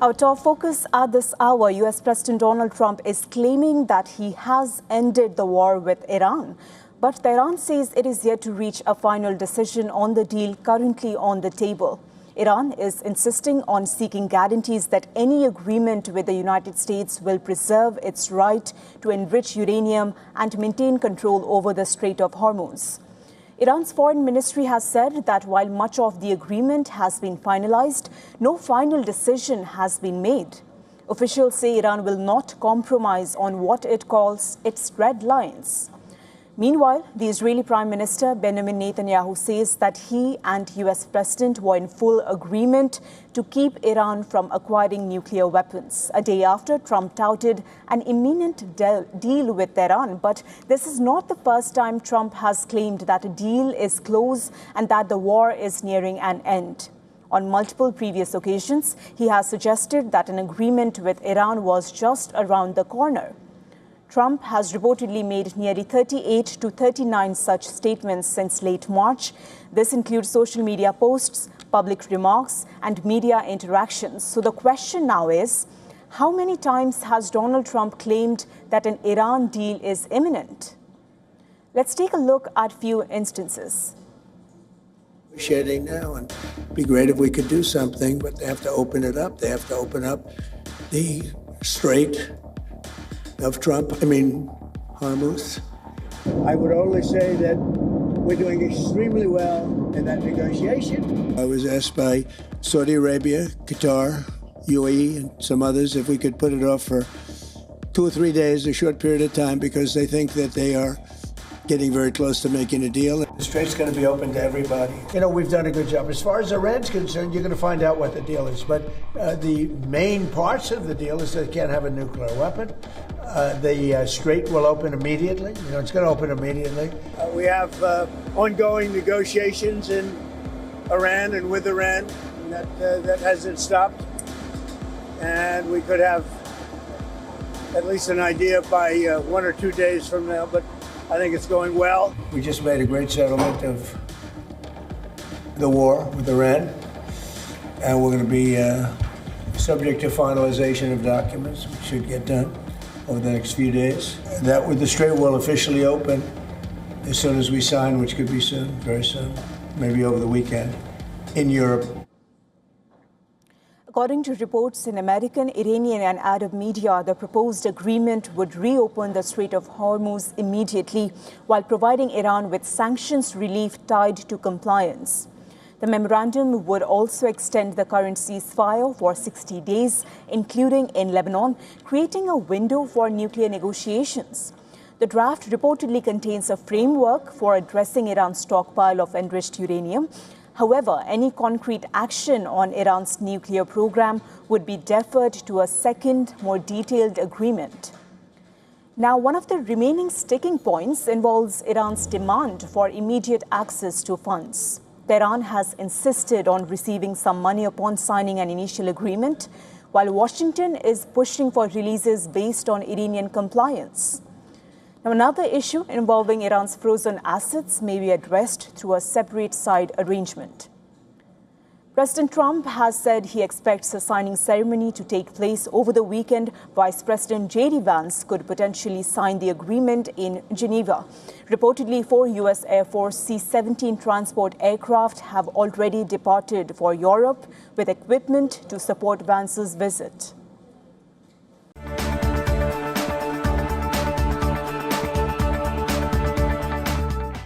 Our top focus at this hour, US President Donald Trump is claiming that he has ended the war with Iran. But Tehran says it is yet to reach a final decision on the deal currently on the table. Iran is insisting on seeking guarantees that any agreement with the United States will preserve its right to enrich uranium and maintain control over the Strait of Hormuz. Iran's foreign ministry has said that while much of the agreement has been finalized, no final decision has been made. Officials say Iran will not compromise on what it calls its red lines. Meanwhile, the Israeli Prime Minister Benjamin Netanyahu says that he and US President were in full agreement to keep Iran from acquiring nuclear weapons, a day after Trump touted an imminent deal with Tehran. But this is not the first time Trump has claimed that a deal is close and that the war is nearing an end. On multiple previous occasions, he has suggested that an agreement with Iran was just around the corner. Trump has reportedly made nearly 38 to 39 such statements since late March. This includes social media posts, public remarks, and media interactions. So the question now is, how many times has Donald Trump claimed that an Iran deal is imminent? Let's take a look at a few instances. Negotiating now, and it'd be great if we could do something, but they have to open it up. They have to open up the strait of Hormuz. I would only say that we're doing extremely well in that negotiation. I was asked by Saudi Arabia, Qatar, UAE, and some others if we could put it off for 2 or 3 days, a short period of time, because they think that they are getting very close to making a deal. The strait's going to be open to everybody. You know, we've done a good job. As far as Iran's concerned, you're going to find out what the deal is. But the main parts of the deal is they can't have a nuclear weapon. The strait will open immediately. You know, it's going to open immediately. We have ongoing negotiations in Iran and with Iran that hasn't stopped. And we could have at least an idea by 1 or 2 days from now. But I think it's going well. We just made a great settlement of the war with Iran, and we're going to be subject to finalization of documents, which should get done over the next few days. That the strait will officially open as soon as we sign, which could be soon, very soon, maybe over the weekend, in Europe. According to reports in American, Iranian and Arab media, the proposed agreement would reopen the Strait of Hormuz immediately while providing Iran with sanctions relief tied to compliance. The memorandum would also extend the current ceasefire for 60 days, including in Lebanon, creating a window for nuclear negotiations. The draft reportedly contains a framework for addressing Iran's stockpile of enriched uranium. However, any concrete action on Iran's nuclear program would be deferred to a second, more detailed agreement. Now, one of the remaining sticking points involves Iran's demand for immediate access to funds. Tehran has insisted on receiving some money upon signing an initial agreement, while Washington is pushing for releases based on Iranian compliance. Now, another issue involving Iran's frozen assets may be addressed through a separate side arrangement. President Trump has said he expects a signing ceremony to take place over the weekend. Vice President J.D. Vance could potentially sign the agreement in Geneva. Reportedly, 4 U.S. Air Force C-17 transport aircraft have already departed for Europe with equipment to support Vance's visit.